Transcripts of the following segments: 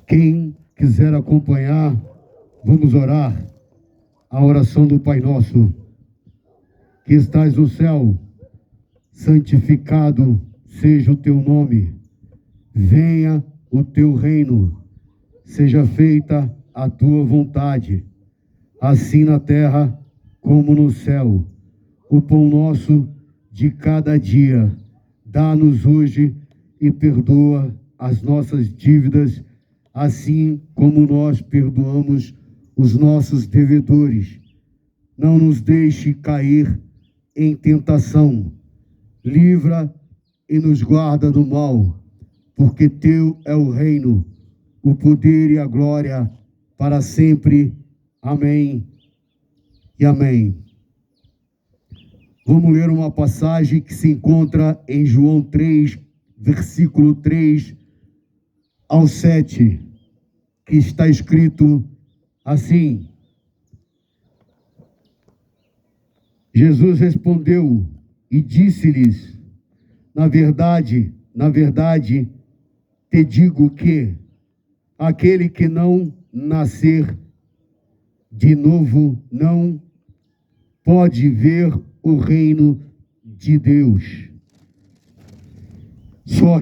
Quem quiser acompanhar, vamos orar a oração do Pai Nosso, que estás no céu, santificado seja o teu nome, venha o teu reino, seja feita a tua vontade, assim na terra como no céu. O pão nosso de cada dia, dá-nos hoje e perdoa as nossas dívidas, assim como nós perdoamos os nossos devedores. Não nos deixe cair em tentação, livra e nos guarda do mal, porque teu é o reino, o poder e a glória para sempre. Amém e amém. Vamos ler uma passagem que se encontra em João 3, versículo 3 ao 7, que está escrito assim: Jesus respondeu e disse-lhes: na verdade, te digo que aquele que não nascer de novo não pode ver o reino de Deus. Só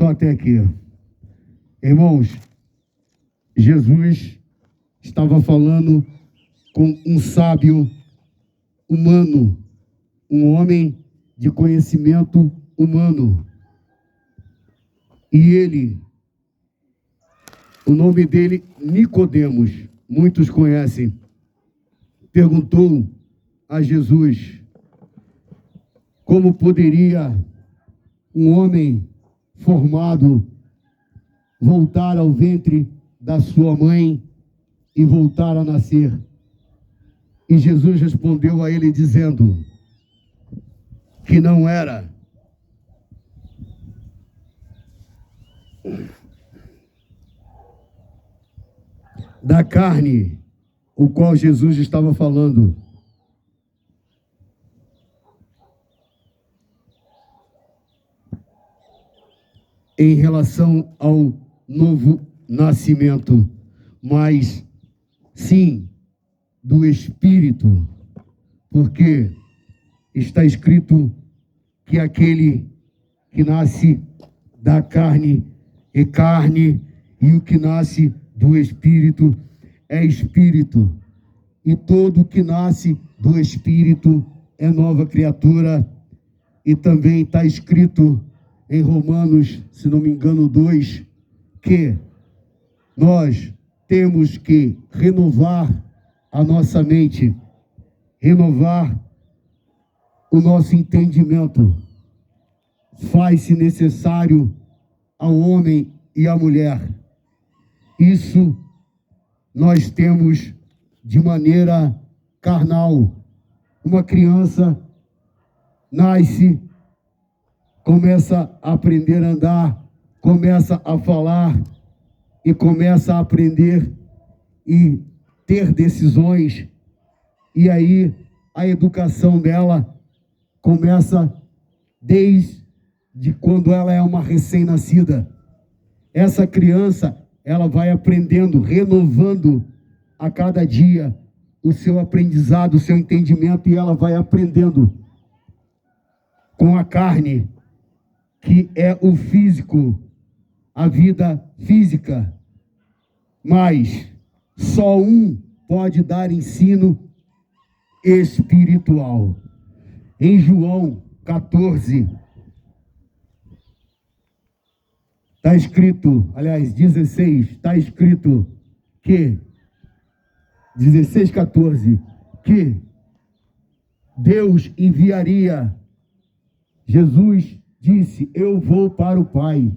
até aqui. Irmãos, Jesus estava falando com um sábio humano, um homem de conhecimento humano. E ele, o nome dele, Nicodemos, muitos conhecem, perguntou a Jesus como poderia um homem formado voltar ao ventre da sua mãe e voltar a nascer. E Jesus respondeu a ele dizendo que não era da carne o qual Jesus estava falando, em relação ao novo nascimento, mas sim do Espírito, porque está escrito que aquele que nasce da carne é carne, e o que nasce do Espírito é Espírito, e todo que nasce do Espírito é nova criatura. E também está escrito em Romanos, se não me engano, 2, que nós temos que renovar a nossa mente, renovar o nosso entendimento. Faz-se necessário ao homem e à mulher. Isso nós temos de maneira carnal. Uma criança nasce, começa a aprender a andar, começa a falar e começa a aprender e ter decisões. E aí a educação dela começa desde quando ela é uma recém-nascida. Essa criança, ela vai aprendendo, renovando a cada dia o seu aprendizado, o seu entendimento, e ela vai aprendendo com a carne, que é o físico, a vida física. Mas só um pode dar ensino espiritual. Em João 14, está escrito, aliás, 16, está escrito que, 16:14, que Deus enviaria. Jesus disse: eu vou para o Pai,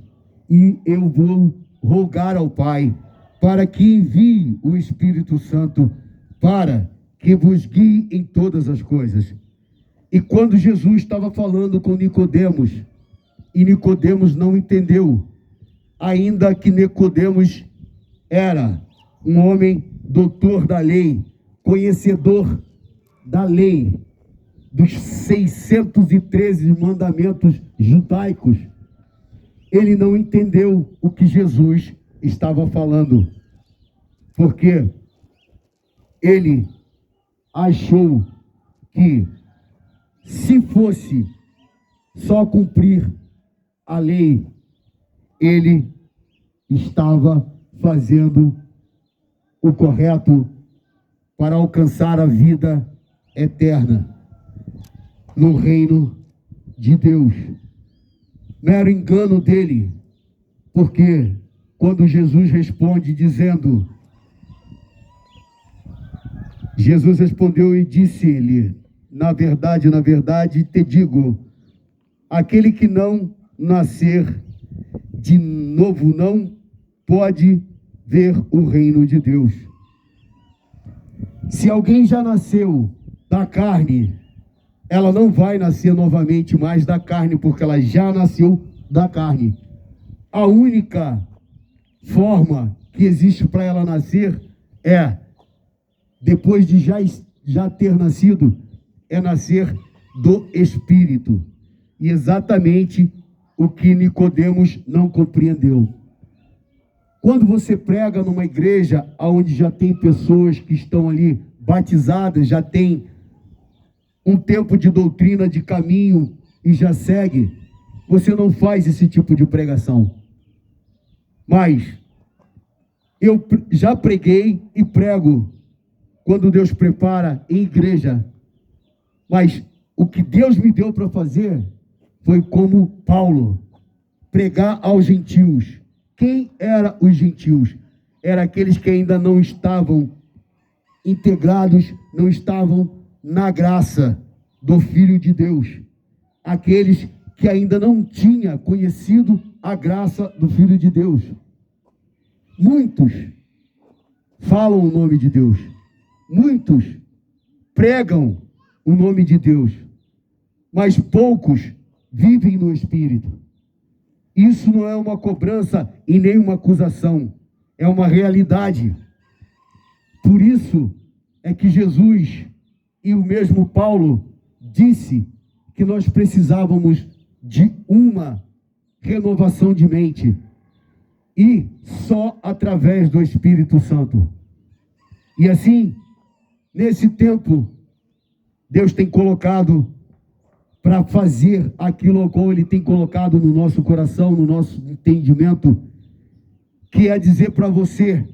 e eu vou rogar ao Pai, para que envie o Espírito Santo, para que vos guie em todas as coisas. E quando Jesus estava falando com Nicodemos, e Nicodemos não entendeu, ainda que Nicodemos era um homem doutor da lei, conhecedor da lei, dos 613 mandamentos judaicos, ele não entendeu o que Jesus estava falando, porque ele achou que se fosse só cumprir a lei, ele estava fazendo o correto para alcançar a vida eterna no reino de Deus. Mero engano dele, porque quando Jesus responde dizendo, Jesus respondeu e disse-lhe, na verdade te digo, aquele que não nascer de novo não pode ver o reino de Deus. Se alguém já nasceu da carne, ela não vai nascer novamente mais da carne, porque ela já nasceu da carne. A única forma que existe para ela nascer é, depois de já ter nascido, é nascer do Espírito. E exatamente o que Nicodemos não compreendeu. Quando você prega numa igreja onde já tem pessoas que estão ali batizadas, já tem um tempo de doutrina, de caminho e já segue, você não faz esse tipo de pregação. Mas eu já preguei e prego quando Deus prepara em igreja. Mas o que Deus me deu para fazer foi como Paulo, pregar aos gentios. Quem eram os gentios? Eram aqueles que ainda não estavam integrados, não estavam na graça do Filho de Deus. Aqueles que ainda não tinham conhecido a graça do Filho de Deus. Muitos falam o nome de Deus. Muitos pregam o nome de Deus. Mas poucos vivem no Espírito. Isso não é uma cobrança e nem uma acusação. É uma realidade. Por isso é que Jesus e o mesmo Paulo disse que nós precisávamos de uma renovação de mente. E só através do Espírito Santo. E assim, nesse tempo, Deus tem colocado para fazer aquilo que Ele tem colocado no nosso coração, no nosso entendimento, que é dizer para você,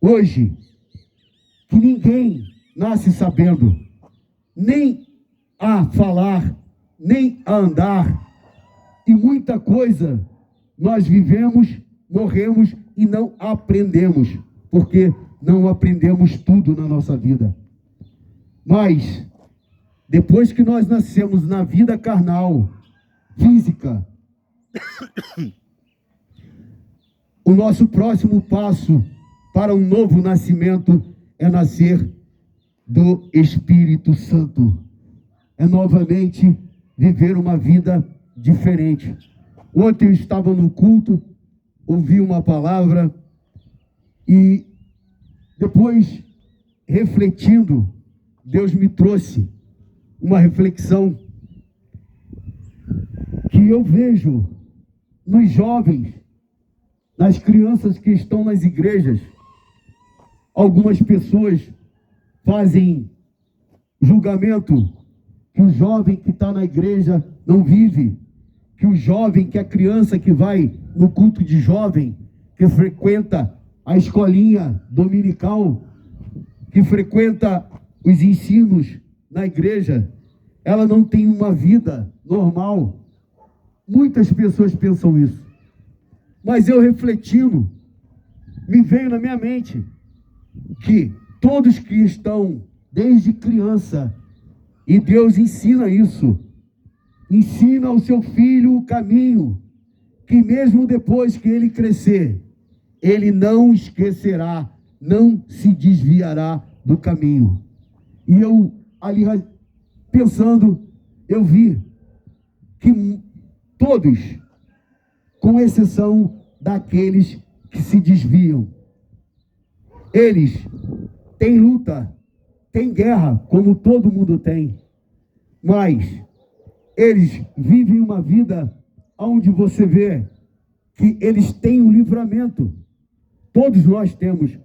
hoje, que ninguém nasce sabendo, nem a falar, nem a andar, e muita coisa nós vivemos, morremos e não aprendemos, porque não aprendemos tudo na nossa vida. Mas, depois que nós nascemos na vida carnal, física, o nosso próximo passo para um novo nascimento é nascer do Espírito Santo. É novamente viver uma vida diferente. Ontem eu estava no culto, ouvi uma palavra e depois, refletindo, Deus me trouxe uma reflexão que eu vejo nos jovens, nas crianças que estão nas igrejas. Algumas pessoas fazem julgamento que o jovem que está na igreja não vive, que o jovem, que a criança que vai no culto de jovem, que frequenta a escolinha dominical, que frequenta os ensinos na igreja, ela não tem uma vida normal. Muitas pessoas pensam isso. Mas eu refletindo, me veio na minha mente que todos que estão desde criança, e Deus ensina isso, ensina ao seu filho o caminho, que mesmo depois que ele crescer, ele não esquecerá, não se desviará do caminho. E eu, ali pensando, eu vi que todos, com exceção daqueles que se desviam, eles têm luta, têm guerra, como todo mundo tem, mas eles vivem uma vida onde você vê que eles têm um livramento. todos nós temos,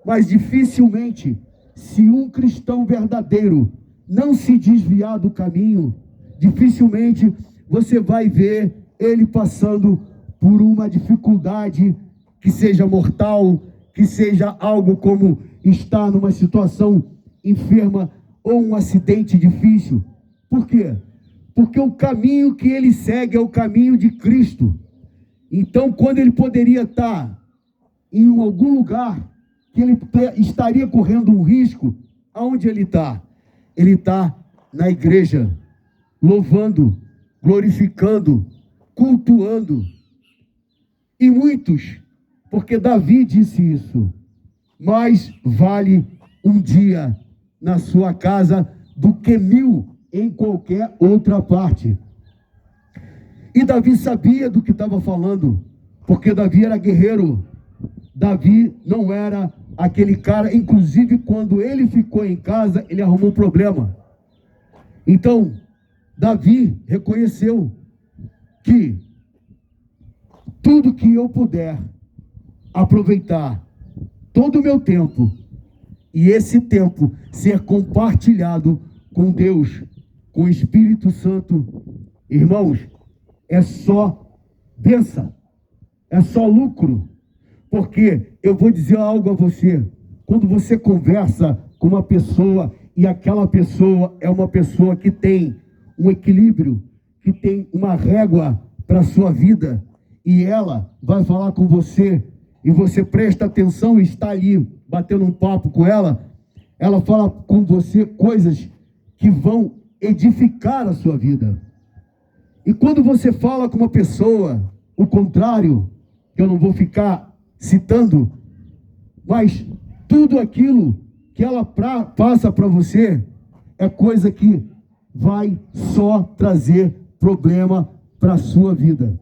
mas dificilmente, se um cristão verdadeiro não se desviar do caminho, dificilmente você vai ver ele passando por uma dificuldade que seja mortal, que seja algo como estar numa situação enferma ou um acidente difícil. Por quê? Porque o caminho que ele segue é o caminho de Cristo. Então, quando ele poderia estar em algum lugar que ele estaria correndo um risco, aonde ele está? Ele está na igreja, louvando, glorificando, cultuando. E muitos, porque Davi disse isso, mais vale um dia na sua casa do que 1000 em qualquer outra parte. E Davi sabia do que estava falando, porque Davi era guerreiro. Davi não era aquele cara, inclusive quando ele ficou em casa, ele arrumou um problema. Então, Davi reconheceu que tudo que eu puder aproveitar, todo o meu tempo, e esse tempo ser compartilhado com Deus, com o Espírito Santo, irmãos, é só bênção, é só lucro. Porque eu vou dizer algo a você, quando você conversa com uma pessoa e aquela pessoa é uma pessoa que tem um equilíbrio, que tem uma régua para a sua vida, e ela vai falar com você, e você presta atenção e está ali batendo um papo com ela, ela fala com você coisas que vão edificar a sua vida. E quando você fala com uma pessoa, o contrário, eu não vou ficar citando, mas tudo aquilo que ela passa para você é coisa que vai só trazer problema para a sua vida.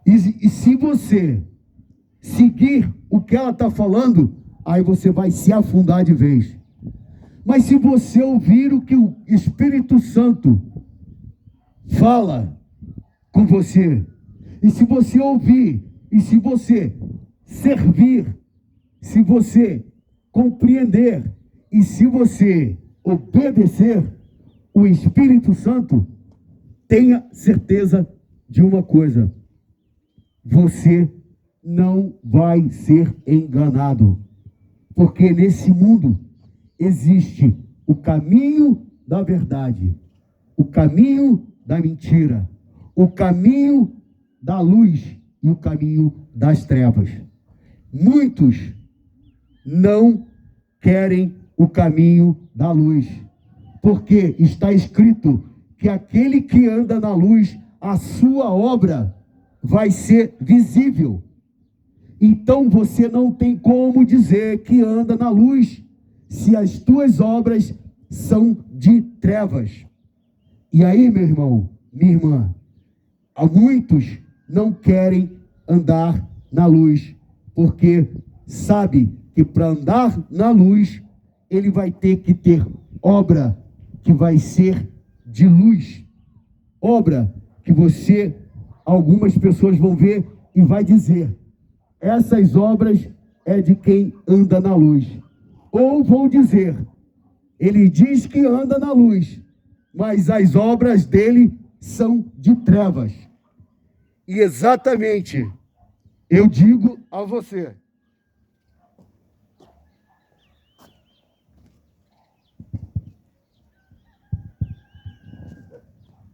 E se você seguir o que ela está falando, aí você vai se afundar de vez. Mas se você ouvir o que o Espírito Santo fala com você, e se você ouvir, e se você servir, se você compreender, e se você obedecer, o Espírito Santo, tenha certeza de uma coisa: você não vai ser enganado. Porque nesse mundo existe o caminho da verdade, o caminho da mentira, o caminho da luz e o caminho das trevas. Muitos não querem o caminho da luz, porque está escrito que aquele que anda na luz, a sua obra vai ser visível. Então você não tem como dizer que anda na luz, se as tuas obras são de trevas. E aí, meu irmão, minha irmã, há muitos não querem andar na luz, porque sabe que para andar na luz, ele vai ter que ter obra que vai ser de luz. Obra que algumas pessoas vão ver e vai dizer: essas obras é de quem anda na luz. Ou vão dizer: ele diz que anda na luz, mas as obras dele são de trevas. E exatamente, eu digo a você,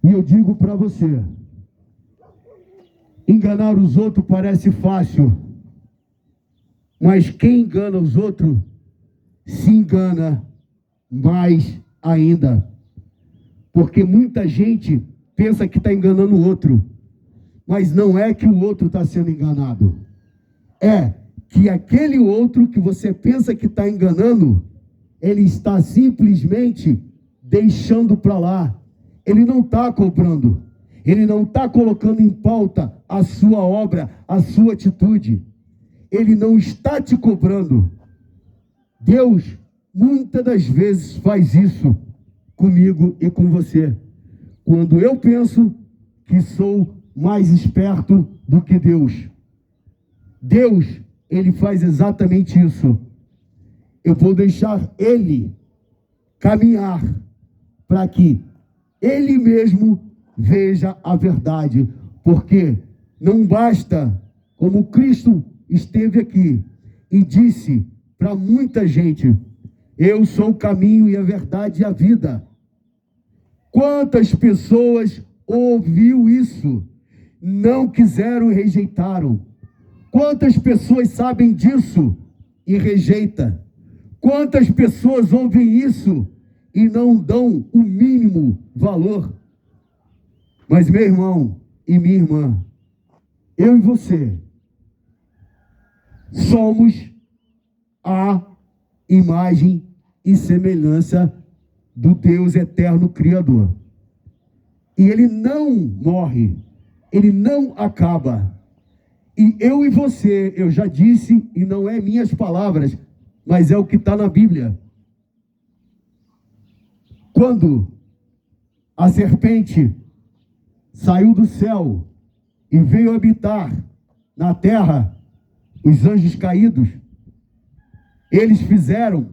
e eu digo para você, enganar os outros parece fácil, mas quem engana os outros se engana mais ainda. Porque muita gente pensa que está enganando o outro, mas não é que o outro está sendo enganado. É que aquele outro que você pensa que está enganando, ele está simplesmente deixando para lá. Ele não está cobrando. Ele não está colocando em pauta a sua obra, a sua atitude. Ele não está te cobrando. Deus, muitas das vezes, faz isso comigo e com você. Quando eu penso que sou mais esperto do que Deus. Deus ele faz exatamente isso. Eu vou deixar ele caminhar para que ele mesmo veja a verdade, porque não basta, como Cristo esteve aqui e disse para muita gente: eu sou o caminho e a verdade e a vida. Quantas pessoas ouviu isso, não quiseram e rejeitaram? Quantas pessoas sabem disso e rejeitam? Quantas pessoas ouvem isso e não dão o mínimo valor? Mas, meu irmão e minha irmã, eu e você somos a imagem e semelhança do Deus eterno Criador. E ele não morre, ele não acaba. E eu e você, eu já disse, e não é minhas palavras, mas é o que está na Bíblia. Quando a serpente saiu do céu e veio habitar na terra, os anjos caídos, eles fizeram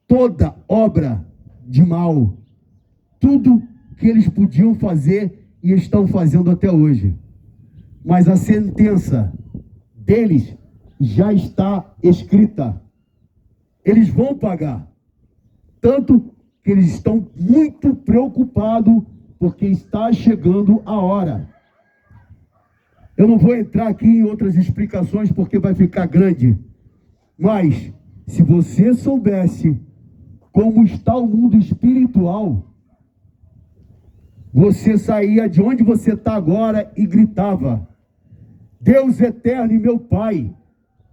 toda obra de mal, tudo que eles podiam fazer e estão fazendo até hoje. Mas a sentença deles já está escrita. Eles vão pagar. Tanto que eles estão muito preocupados porque está chegando a hora. Eu não vou entrar aqui em outras explicações porque vai ficar grande. Mas, se você soubesse como está o mundo espiritual, você saía de onde você está agora e gritava: Deus eterno e meu Pai,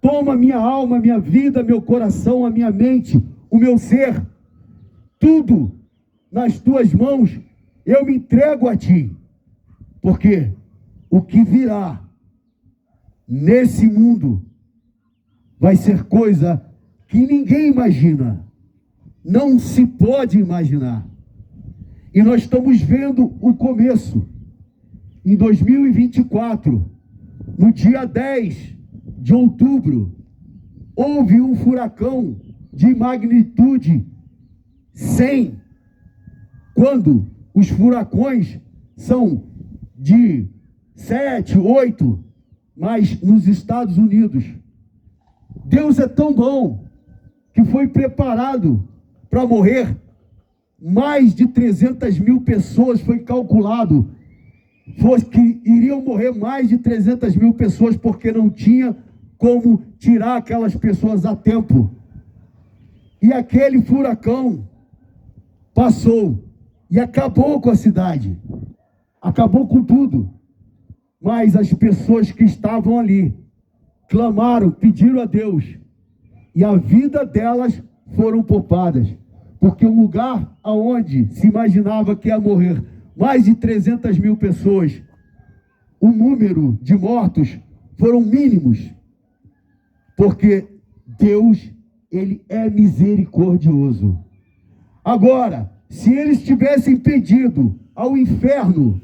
toma minha alma, minha vida, meu coração, a minha mente, o meu ser, tudo nas tuas mãos, eu me entrego a ti. Porque o que virá nesse mundo vai ser coisa que ninguém imagina, não se pode imaginar. E nós estamos vendo o começo. Em 2024, no dia 10 de outubro, houve um furacão de magnitude 100, quando os furacões são de 7, 8, mas nos Estados Unidos. Deus é tão bom que foi preparado para morrer mais de 300 mil pessoas, foi calculado que iriam morrer mais de 300 mil pessoas, porque não tinha como tirar aquelas pessoas a tempo. E aquele furacão passou e acabou com a cidade, acabou com tudo. Mas as pessoas que estavam ali clamaram, pediram a Deus, e a vida delas foram poupadas, porque um lugar aonde se imaginava que ia morrer mais de 300 mil pessoas, o número de mortos foram mínimos, porque Deus, ele é misericordioso. Agora, se eles tivessem pedido ao inferno,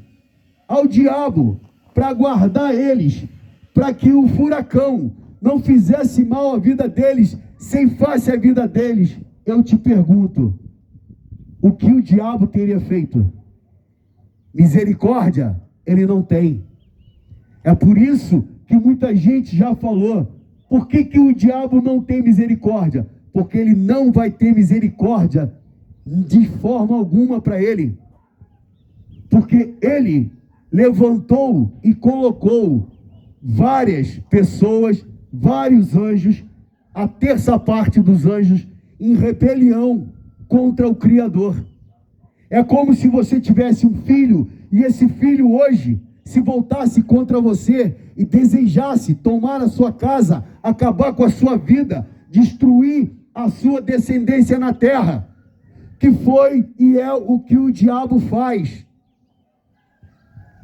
ao diabo, para guardar eles, para que o furacão não fizesse mal à vida deles, ceifasse a vida deles, eu te pergunto, o que o diabo teria feito? Misericórdia ele não tem. É por isso que muita gente já falou: por que o diabo não tem misericórdia? Porque ele não vai ter misericórdia de forma alguma para ele. Porque ele levantou e colocou várias pessoas, vários anjos, a terça parte dos anjos, em rebelião contra o Criador. É como se você tivesse um filho, e esse filho hoje se voltasse contra você e desejasse tomar a sua casa, acabar com a sua vida, destruir a sua descendência na terra, que foi e é o que o diabo faz.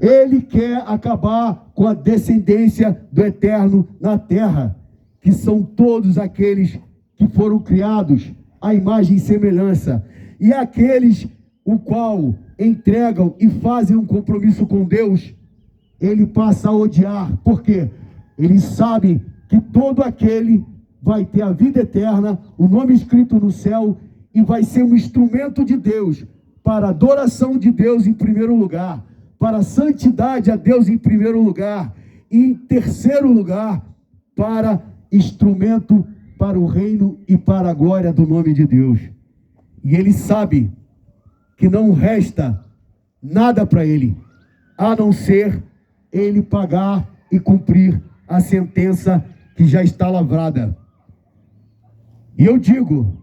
Ele quer acabar com a descendência do eterno na terra, que são todos aqueles que foram criados à imagem e semelhança, e aqueles o qual entregam e fazem um compromisso com Deus, ele passa a odiar, porque eles sabem que todo aquele vai ter a vida eterna, o nome escrito no céu, e vai ser um instrumento de Deus, para a adoração de Deus em primeiro lugar, para a santidade a Deus em primeiro lugar, e em terceiro lugar, para instrumento para o reino e para a glória do nome de Deus. E ele sabe que não resta nada para ele, a não ser ele pagar e cumprir a sentença que já está lavrada. E eu digo,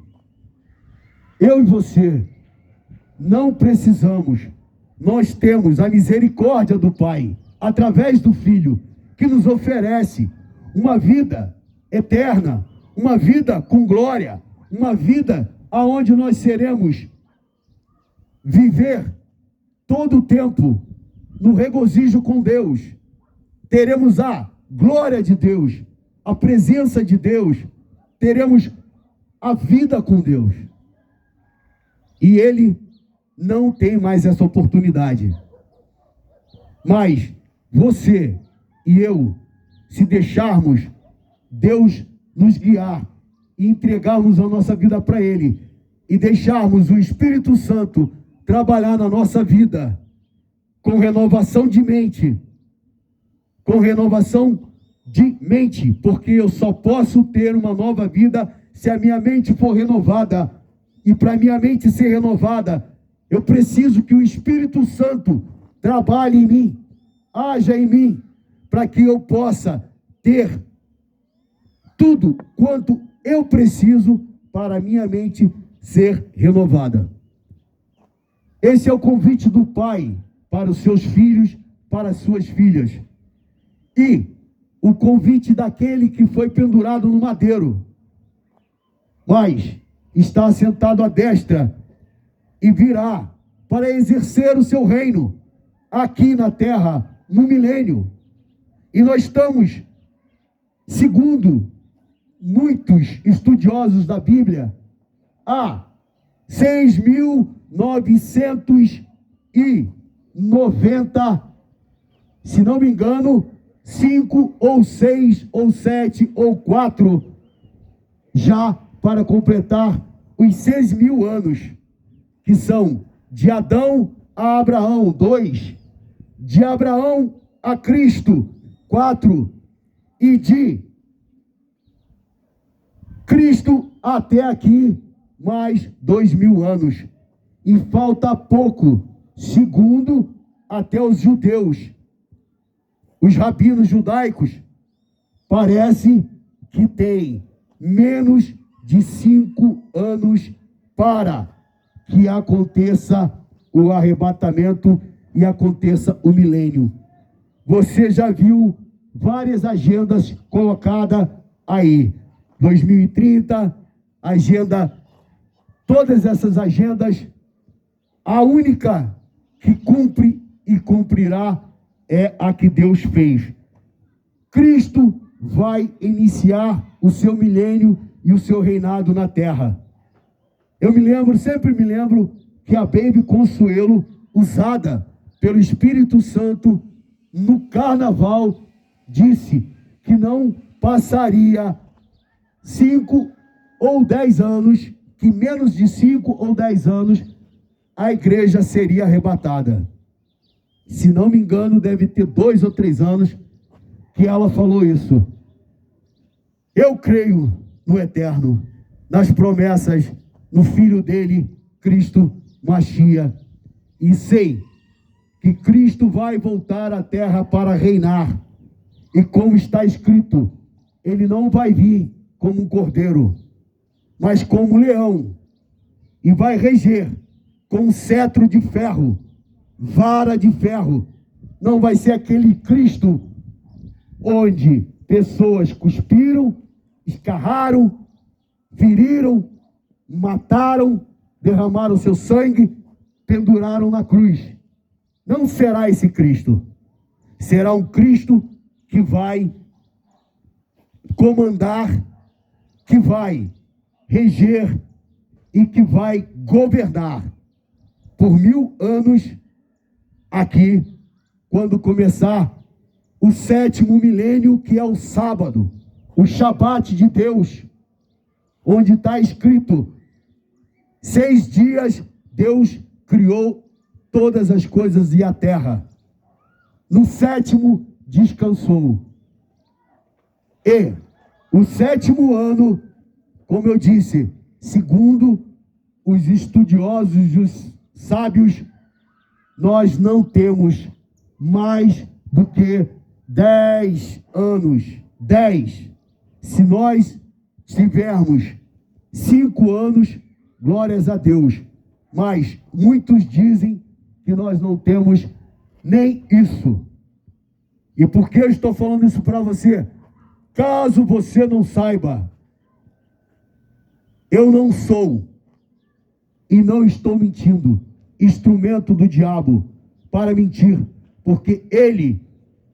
eu e você não precisamos, nós temos a misericórdia do Pai, através do Filho, que nos oferece uma vida eterna, uma vida com glória, uma vida aonde nós seremos viver todo o tempo no regozijo com Deus. Teremos a glória de Deus, a presença de Deus, teremos a vida com Deus. E ele não tem mais essa oportunidade. Mas você e eu, se deixarmos Deus nos guiar e entregarmos a nossa vida para Ele, e deixarmos o Espírito Santo trabalhar na nossa vida, com renovação de mente, porque eu só posso ter uma nova vida se a minha mente for renovada. E para minha mente ser renovada, eu preciso que o Espírito Santo trabalhe em mim, haja em mim, para que eu possa ter tudo quanto eu preciso para a minha mente ser renovada. Esse é o convite do Pai para os seus filhos, para as suas filhas. E o convite daquele que foi pendurado no madeiro, mas está assentado à destra e virá para exercer o seu reino aqui na terra, no milênio. E nós estamos, segundo muitos estudiosos da Bíblia, há 6.990, se não me engano, 5 ou 6 ou 7 ou 4, já para completar os 6.000 anos, que são de Adão a Abraão, 2, de Abraão a Cristo, 4, e de Cristo até aqui, mais 2.000 anos. E falta pouco, segundo até os judeus, os rabinos judaicos, parece que tem menos de 5 anos para que aconteça o arrebatamento e aconteça o milênio. Você já viu várias agendas colocadas aí, 2030, agenda, todas essas agendas, a única que cumpre e cumprirá é a que Deus fez. Cristo vai iniciar o seu milênio e o seu reinado na terra. Eu sempre me lembro que a Baby Consuelo, usada pelo Espírito Santo no carnaval, disse que não passaria 5 ou 10 anos, que menos de 5 ou 10 anos, a igreja seria arrebatada. Se não me engano, deve ter 2 ou 3 anos que ela falou isso. Eu creio no eterno, nas promessas, no Filho dele, Cristo Machia, e sei que Cristo vai voltar à terra para reinar, e como está escrito, ele não vai vir como um cordeiro, mas como um leão, e vai reger com um cetro de ferro, vara de ferro. Não vai ser aquele Cristo onde pessoas cuspiram, escarraram, feriram, mataram, derramaram seu sangue, penduraram na cruz. Não será esse Cristo. Será um Cristo que vai comandar, que vai reger e que vai governar por 1000 anos aqui, quando começar o 7º milênio, que é o sábado. o Shabat de Deus, onde está escrito: 6 dias Deus criou todas as coisas e a terra. No 7º descansou. E o 7º ano, como eu disse, segundo os estudiosos e os sábios, nós não temos mais do que 10 anos. 10. Se nós tivermos 5 anos, glórias a Deus. Mas muitos dizem que nós não temos nem isso. E por que eu estou falando isso para você? Caso você não saiba, eu não sou, e não estou mentindo, instrumento do diabo para mentir, porque ele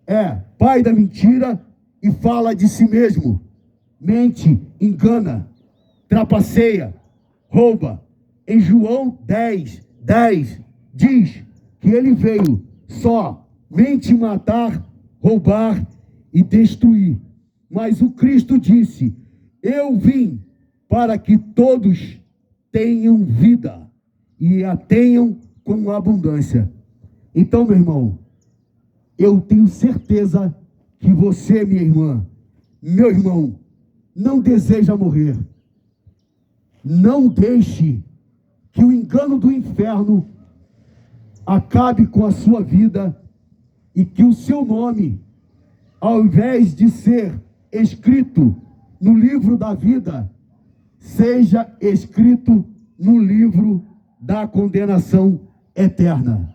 é pai da mentira e fala de si mesmo. Mente, engana, trapaceia, rouba. Em João 10:10 diz que ele veio somente matar, roubar e destruir. Mas o Cristo disse: eu vim para que todos tenham vida e a tenham com abundância. Então, meu irmão, eu tenho certeza que você, minha irmã, meu irmão, não deseja morrer. Não deixe que o engano do inferno acabe com a sua vida e que o seu nome, ao invés de ser escrito no livro da vida, seja escrito no livro da condenação eterna.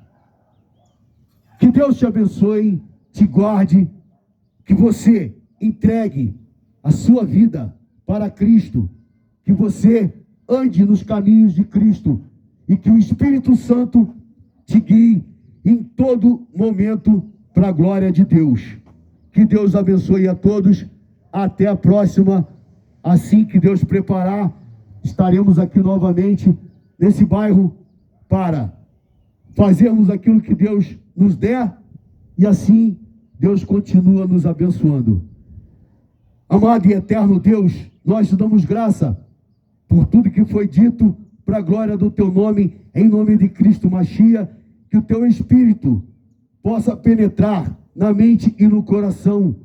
Que Deus te abençoe, te guarde, que você entregue a sua vida para Cristo, que você ande nos caminhos de Cristo e que o Espírito Santo te guie em todo momento para a glória de Deus. Que Deus abençoe a todos. Até a próxima. Assim que Deus preparar, estaremos aqui novamente nesse bairro para fazermos aquilo que Deus nos der, e assim Deus continua nos abençoando. Amado e eterno Deus, nós te damos graça por tudo que foi dito para a glória do teu nome, em nome de Cristo Machia, que o teu Espírito possa penetrar na mente e no coração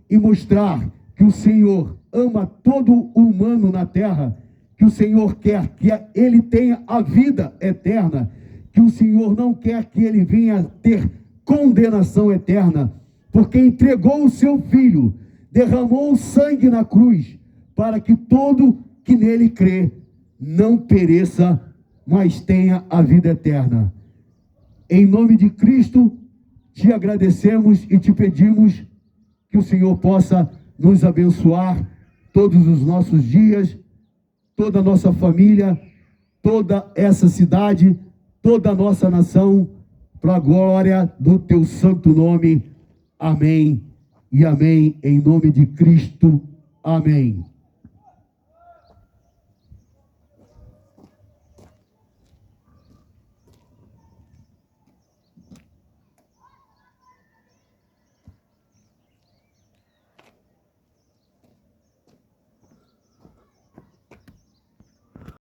e mostrar que o Senhor ama todo humano na terra, que o Senhor quer que ele tenha a vida eterna, que o Senhor não quer que ele venha ter condenação eterna, porque entregou o seu Filho, derramou o sangue na cruz, para que todo que nele crê não pereça, mas tenha a vida eterna. Em nome de Cristo, te agradecemos e te pedimos que o Senhor possa nos abençoar todos os nossos dias, toda a nossa família, toda essa cidade, toda a nossa nação, para a glória do teu santo nome. Amém e amém, em nome de Cristo. Amém.